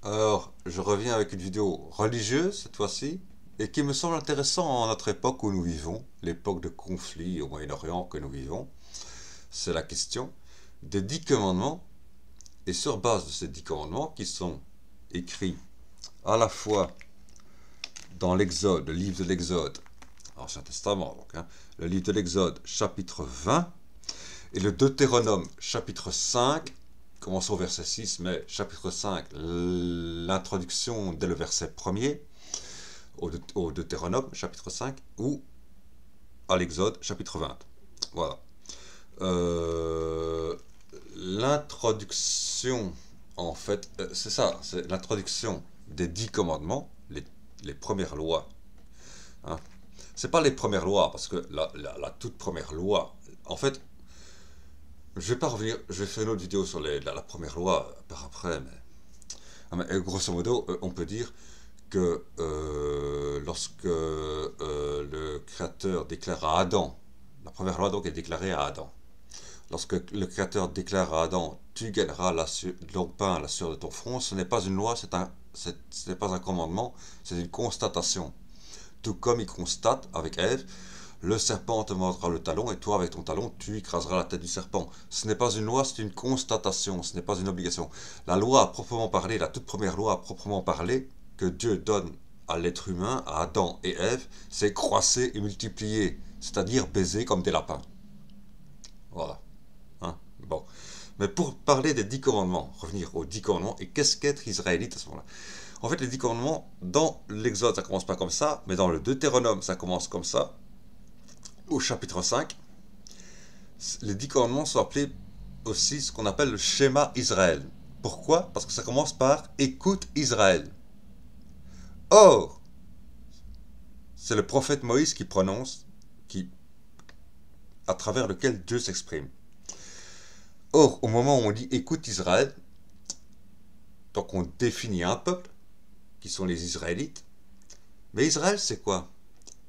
Alors, je reviens avec une vidéo religieuse cette fois-ci, et qui me semble intéressant en notre époque où nous vivons, l'époque de conflit au Moyen-Orient que nous vivons. C'est la question des 10 commandements, et sur base de ces 10 commandements qui sont écrits à la fois dans l'Exode, le livre de l'Exode, Ancien Testament donc, le livre de l'Exode chapitre 20, et le Deutéronome chapitre 5, commençons au verset 6, mais chapitre 5, l'introduction dès le verset 1er, au Deutéronome chapitre 5, ou à l'Exode chapitre 20. Voilà. Euh, L'introduction, en fait, c'est ça, c'est l'introduction des 10 commandements, les premières lois. Hein. C'est pas les premières lois, parce que la toute première loi, en fait, je vais pas revenir, je vais faire une autre vidéo sur la première loi par après, mais grosso modo, on peut dire que lorsque le Créateur déclare à Adam, la première loi donc est déclarée à Adam, lorsque le Créateur déclare à Adam, tu gagneras ton pain à la sueur de ton front, ce n'est pas une loi, ce n'est pas un commandement, c'est une constatation. Tout comme il constate avec Ève, le serpent te mordra le talon et toi avec ton talon tu écraseras la tête du serpent. Ce n'est pas une loi, c'est une constatation, ce n'est pas une obligation. La loi à proprement parler, la toute première loi à proprement parler que Dieu donne à l'être humain, à Adam et Ève, c'est croisser et multiplier, c'est-à-dire baiser comme des lapins. Voilà. Hein. Bon. Mais pour parler des 10 commandements, revenir aux 10 commandements, et qu'est-ce qu'être israélite à ce moment-là? En fait, les 10 commandements, dans l'Exode, ça commence pas comme ça, mais dans le Deutéronome, ça commence comme ça. Au chapitre 5, les 10 commandements sont appelés aussi ce qu'on appelle le schéma Israël. Pourquoi? Parce que ça commence par écoute Israël. Or, c'est le prophète Moïse qui prononce, à travers lequel Dieu s'exprime. Or, au moment où on dit écoute Israël, donc on définit un peuple, qui sont les Israélites. Mais Israël, c'est quoi?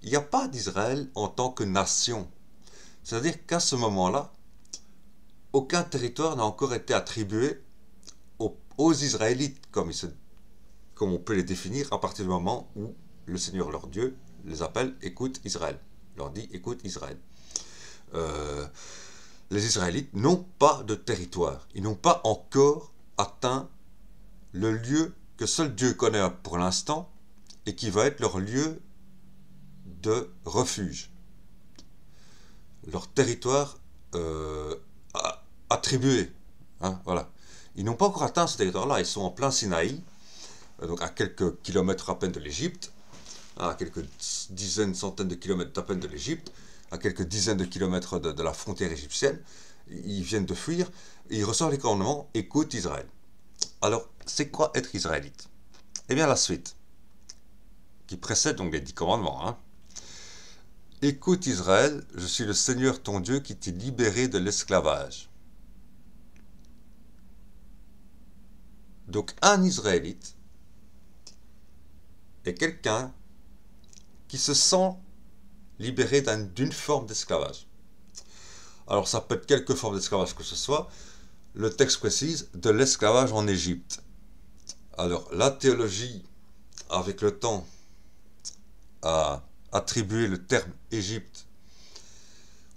Il n'y a pas d'Israël en tant que nation. C'est-à-dire qu'à ce moment-là, aucun territoire n'a encore été attribué aux Israélites, comme on peut les définir à partir du moment où le Seigneur leur Dieu les appelle écoute Israël, leur dit écoute Israël. Les Israélites n'ont pas de territoire, ils n'ont pas encore atteint le lieu que seul Dieu connaît pour l'instant et qui va être leur lieu de refuge, leur territoire attribué. Hein, voilà. Ils n'ont pas encore atteint ce territoire-là, ils sont en plein Sinaï, donc à quelques kilomètres à peine de l'Égypte, à quelques dizaines, centaines de kilomètres à peine de l'Égypte, à quelques dizaines de kilomètres de la frontière égyptienne. Ils viennent de fuir, et ils reçoivent les commandements, écoute Israël. Alors, c'est quoi être israélite? Eh bien, la suite, qui précède donc les 10 commandements. Hein. Écoute Israël, je suis le Seigneur ton Dieu qui t'ai libéré de l'esclavage. Donc, un Israélite est quelqu'un qui se sent libéré d'une forme d'esclavage. Alors ça peut être quelque forme d'esclavage que ce soit. Le texte précise de l'esclavage en Égypte. Alors la théologie, avec le temps, a attribué le terme Égypte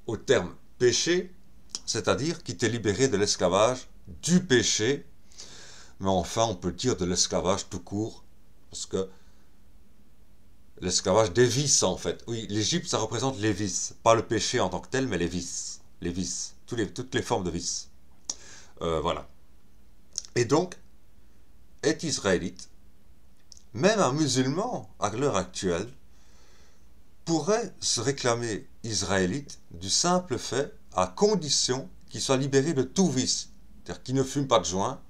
au terme péché, c'est-à-dire qui t'est libéré de l'esclavage du péché, mais enfin on peut dire de l'esclavage tout court, parce que l'esclavage des vices en fait. Oui, l'Égypte ça représente les vices, pas le péché en tant que tel, mais les vices, toutes les formes de vices. Voilà. Et donc, est israélite, même un musulman à l'heure actuelle, pourrait se réclamer israélite du simple fait, à condition qu'il soit libéré de tout vice. C'est-à-dire qu'il ne fume pas de joint,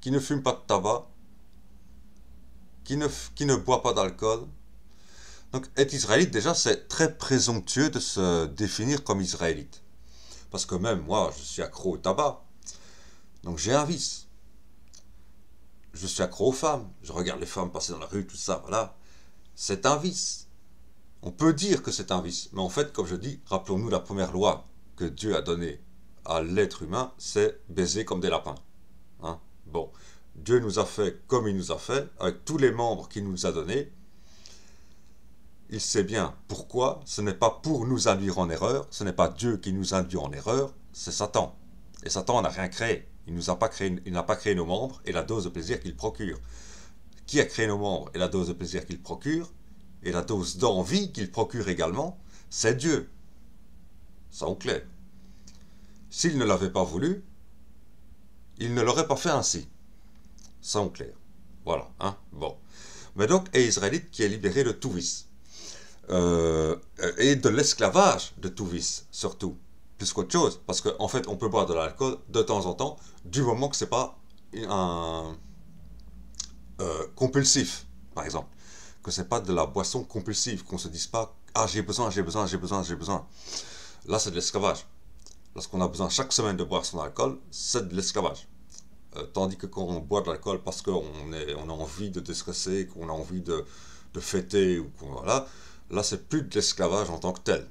qu'il ne fume pas de tabac, qu'il ne boit pas d'alcool. Donc être israélite, déjà, c'est très présomptueux de se définir comme israélite. Parce que même moi, je suis accro au tabac. Donc j'ai un vice. Je suis accro aux femmes. Je regarde les femmes passer dans la rue, tout ça, voilà. C'est un vice. On peut dire que c'est un vice. Mais en fait, comme je dis, rappelons-nous la première loi que Dieu a donnée à l'être humain, c'est baiser comme des lapins. Hein? Bon. Dieu nous a fait comme il nous a fait, avec tous les membres qu'il nous a donnés. Il sait bien pourquoi. Ce n'est pas pour nous induire en erreur, ce n'est pas Dieu qui nous induit en erreur, c'est Satan. Et Satan n'a rien créé. Il n'a pas créé nos membres et la dose de plaisir qu'il procure. Qui a créé nos membres et la dose de plaisir qu'il procure, et la dose d'envie qu'il procure également, c'est Dieu. Ça en clair. S'il ne l'avait pas voulu, il ne l'aurait pas fait ainsi. Ça en clair. Voilà, hein, bon. Mais donc, et Israélite qui est libéré de tout vice. Et de l'esclavage de tout vice, surtout. Plus qu'autre chose. Parce qu'en fait, on peut boire de l'alcool de temps en temps, du moment que c'est pas un compulsif, par exemple. Que c'est pas de la boisson compulsive, qu'on se dise pas « Ah, j'ai besoin, j'ai besoin, j'ai besoin, j'ai besoin ». Là, c'est de l'esclavage. Lorsqu'on a besoin chaque semaine de boire son alcool, c'est de l'esclavage. Tandis que quand on boit de l'alcool parce qu'on a envie de déstresser, qu'on a envie de fêter, ou voilà, là, c'est plus de l'esclavage en tant que tel.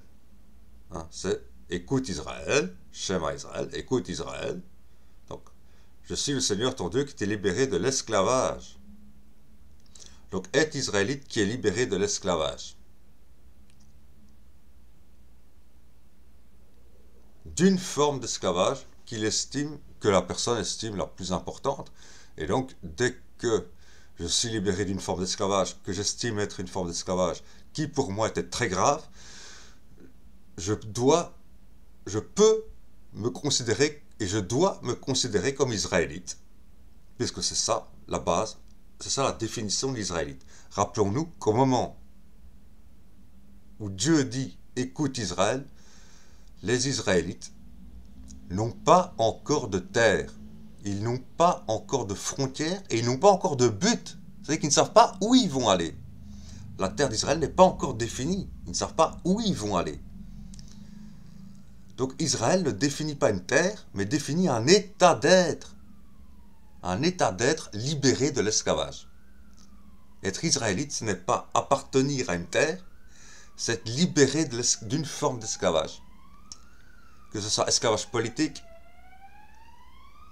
Hein, c'est « Écoute Israël, Shema Israël, écoute Israël ». Donc, je suis le Seigneur ton Dieu qui t'est libéré de l'esclavage. Donc, est Israélite qui est libéré de l'esclavage. D'une forme d'esclavage que la personne estime la plus importante. Et donc, dès que je suis libéré d'une forme d'esclavage, que j'estime être une forme d'esclavage, qui pour moi était très grave, je peux me considérer, et je dois me considérer comme israélite. Puisque c'est ça, la base. C'est ça la définition d'Israélite. Rappelons-nous qu'au moment où Dieu dit « Écoute Israël », les Israélites n'ont pas encore de terre, ils n'ont pas encore de frontières et ils n'ont pas encore de but. C'est-à-dire qu'ils ne savent pas où ils vont aller. La terre d'Israël n'est pas encore définie. Ils ne savent pas où ils vont aller. Donc Israël ne définit pas une terre, mais définit un état d'être. Un état d'être libéré de l'esclavage. Être israélite, ce n'est pas appartenir à une terre, c'est être libéré d'une forme d'esclavage. Que ce soit esclavage politique,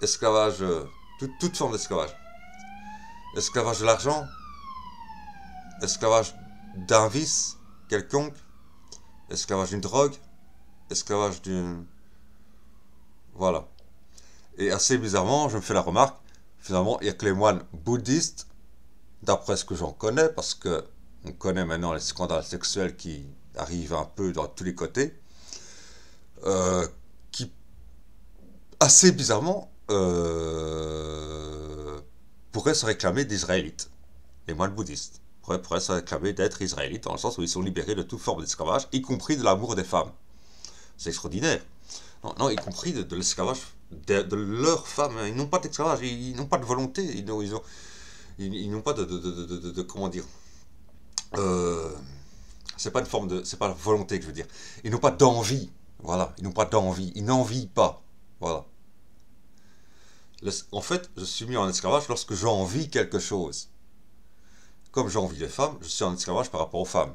esclavage, toute forme d'esclavage. Esclavage de l'argent, esclavage d'un vice quelconque, esclavage d'une drogue, esclavage d'une... Voilà. Et assez bizarrement, je me fais la remarque, finalement, il n'y a que les moines bouddhistes, d'après ce que j'en connais, parce que on connaît maintenant les scandales sexuels qui arrivent un peu dans tous les côtés, qui, assez bizarrement, pourraient se réclamer d'Israélites. Les moines bouddhistes pourraient se réclamer d'être Israélites, dans le sens où ils sont libérés de toute forme d'esclavage, y compris de l'amour des femmes. C'est extraordinaire. Non, y compris de l'esclavage de leurs femmes. Ils n'ont pas d'esclavage, ils n'ont pas de volonté, ils n'ont pas de comment dire, c'est pas une forme de, c'est pas la volonté que je veux dire, ils n'ont pas d'envie, voilà, ils n'ont pas d'envie, ils n'envient pas, voilà. En fait, je suis mis en esclavage lorsque j'envie quelque chose. Comme j'envie les femmes, je suis en esclavage par rapport aux femmes.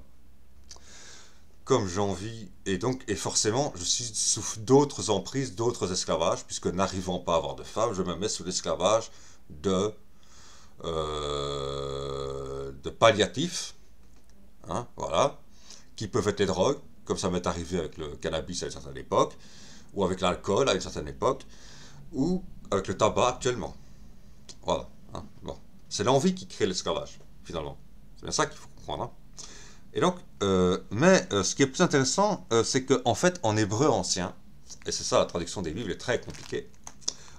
Comme j'envie, et forcément, je suis sous d'autres emprises, d'autres esclavages, puisque n'arrivant pas à avoir de femmes, je me mets sous l'esclavage de palliatifs, hein, voilà, qui peuvent être les drogues, comme ça m'est arrivé avec le cannabis à une certaine époque, ou avec l'alcool à une certaine époque, ou avec le tabac actuellement. Voilà. Hein, bon. C'est l'envie qui crée l'esclavage, finalement. C'est bien ça qu'il faut comprendre. Hein. Et donc, ce qui est plus intéressant, c'est qu'en fait, en hébreu ancien, et c'est ça la traduction des livres est très compliquée,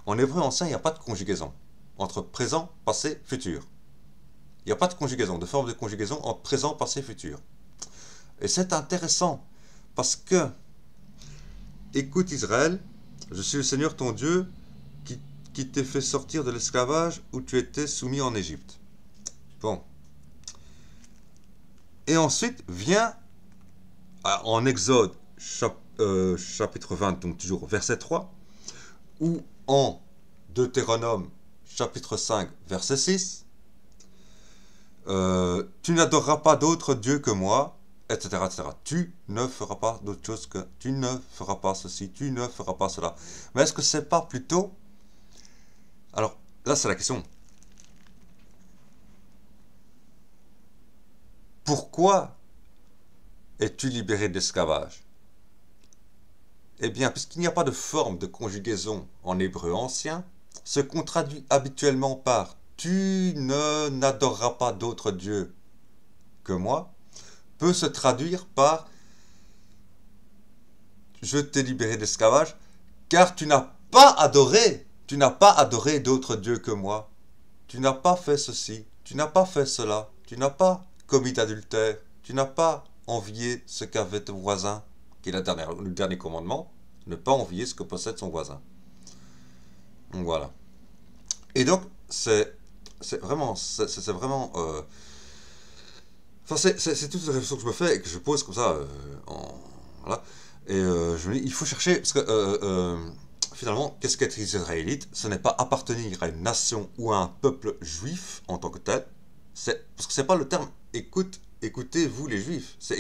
en hébreu ancien, il n'y a pas de conjugaison entre présent, passé, futur. Il n'y a pas de conjugaison, de forme de conjugaison entre présent, passé, futur. Et c'est intéressant, parce que, écoute Israël, je suis le Seigneur ton Dieu, qui t'ai fait sortir de l'esclavage où tu étais soumis en Égypte. Bon. Et ensuite vient, en Exode, chapitre 20, donc toujours verset 3, ou en Deutéronome, chapitre 5, verset 6, tu n'adoreras pas d'autre Dieu que moi, etc., etc. Tu ne feras pas d'autre chose que, tu ne feras pas ceci, tu ne feras pas cela. Mais est-ce que c'est pas plutôt... Alors, là, c'est la question. pourquoi es-tu libéré de l'esclavage? Eh bien, puisqu'il n'y a pas de forme de conjugaison en hébreu ancien, ce qu'on traduit habituellement par tu ne n'adoreras pas d'autre Dieu que moi peut se traduire par je t'ai libéré d'esclavage car tu n'as pas adoré d'autre Dieu que moi. Tu n'as pas fait ceci, tu n'as pas fait cela, tu n'as pas commis d'adultère, tu n'as pas envié ce qu'avait ton voisin, qui est le dernier commandement, ne pas envier ce que possède son voisin. Donc voilà. Et donc, c'est vraiment, enfin, c'est toute une réflexion que je me fais et que je pose comme ça, voilà. Et je me dis, il faut chercher, parce que finalement, qu'est-ce qu'être israélite? Ce n'est pas appartenir à une nation ou à un peuple juif en tant que tel. Parce que c'est pas le terme écoutez vous les juifs. C'est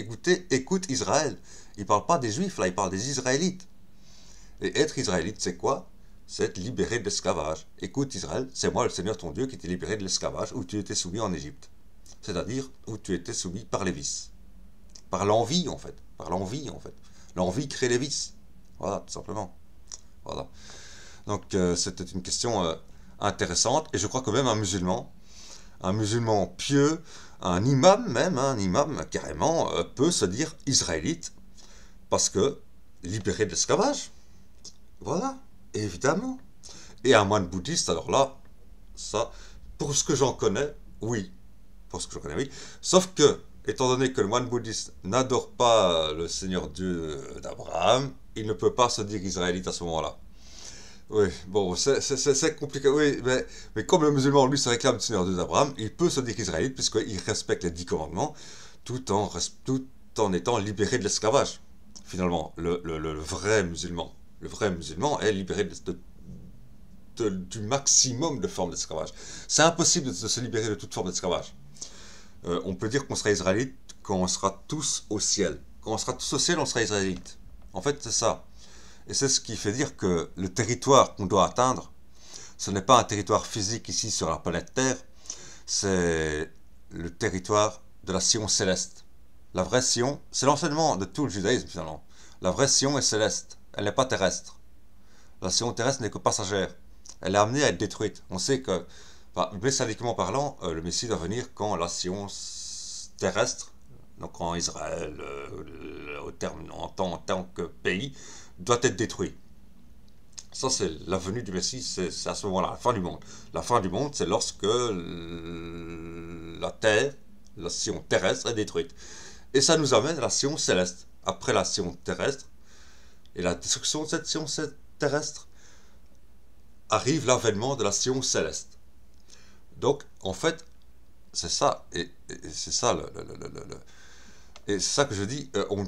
écoute Israël. Il parle pas des juifs là, il parle des israélites. Et être israélite, c'est quoi? C'est être libéré de l'esclavage. Écoute Israël, c'est moi le Seigneur ton Dieu qui t'ai libéré de l'esclavage où tu étais soumis en Égypte. C'est-à-dire où tu étais soumis par les vices. Par l'envie en fait. Par l'envie en fait. L'envie crée les vices. Voilà, tout simplement. Voilà. Donc c'était une question intéressante et je crois que même un musulman pieux, un imam même, un imam carrément peut se dire israélite parce que libéré de l'esclavage. Voilà, évidemment. Et un moine bouddhiste, alors là, ça, pour ce que j'en connais, oui. Pour ce que j'en connais, oui. Sauf que, étant donné que le moine bouddhiste n'adore pas le Seigneur Dieu d'Abraham, il ne peut pas se dire israélite à ce moment-là. Oui, bon, c'est compliqué, oui, mais comme le musulman, lui, se réclame du Seigneur Dieu d'Abraham, il peut se dire israélite puisqu'il respecte les 10 commandements tout en étant libéré de l'esclavage. Finalement, le vrai musulman. Le vrai musulman est libéré du maximum de formes d'esclavage. C'est impossible de se libérer de toute forme d'esclavage. On peut dire qu'on sera israélite quand on sera tous au ciel. Quand on sera tous au ciel, on sera israélite. En fait, c'est ça. Et c'est ce qui fait dire que le territoire qu'on doit atteindre, ce n'est pas un territoire physique ici sur la planète Terre, c'est le territoire de la Sion céleste. La vraie Sion, c'est l'enseignement de tout le judaïsme finalement. La vraie Sion est céleste, elle n'est pas terrestre. La Sion terrestre n'est que passagère. Elle est amenée à être détruite. On sait que, enfin, messianiquement parlant, le Messie doit venir quand la Sion terrestre, donc en Israël, en tant que pays, doit être détruit. Ça, c'est la venue du Messie, c'est à ce moment-là, la fin du monde. La fin du monde, c'est lorsque la terre, la Sion terrestre est détruite. Et ça nous amène à la Sion céleste. Après la Sion terrestre, et la destruction de cette Sion terrestre, arrive l'avènement de la Sion céleste. Donc, en fait, c'est ça, et c'est ça et c'est ça que je dis, on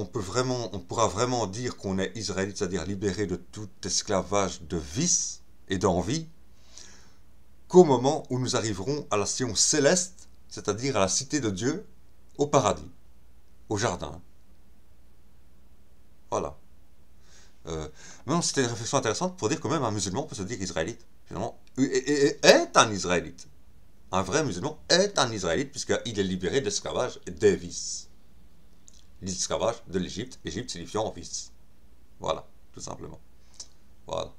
pourra vraiment dire qu'on est israélite, c'est-à-dire libéré de tout esclavage de vice et d'envie, qu'au moment où nous arriverons à la Sion céleste, c'est-à-dire à la cité de Dieu, au paradis, au jardin. Voilà. Non, c'était une réflexion intéressante pour dire que même un musulman peut se dire israélite, finalement, et est un israélite. Un vrai musulman est un israélite puisqu'il est libéré de l'esclavage et des vices. L'esclavage de l'Égypte, Égypte signifiant vice. Voilà, tout simplement. Voilà.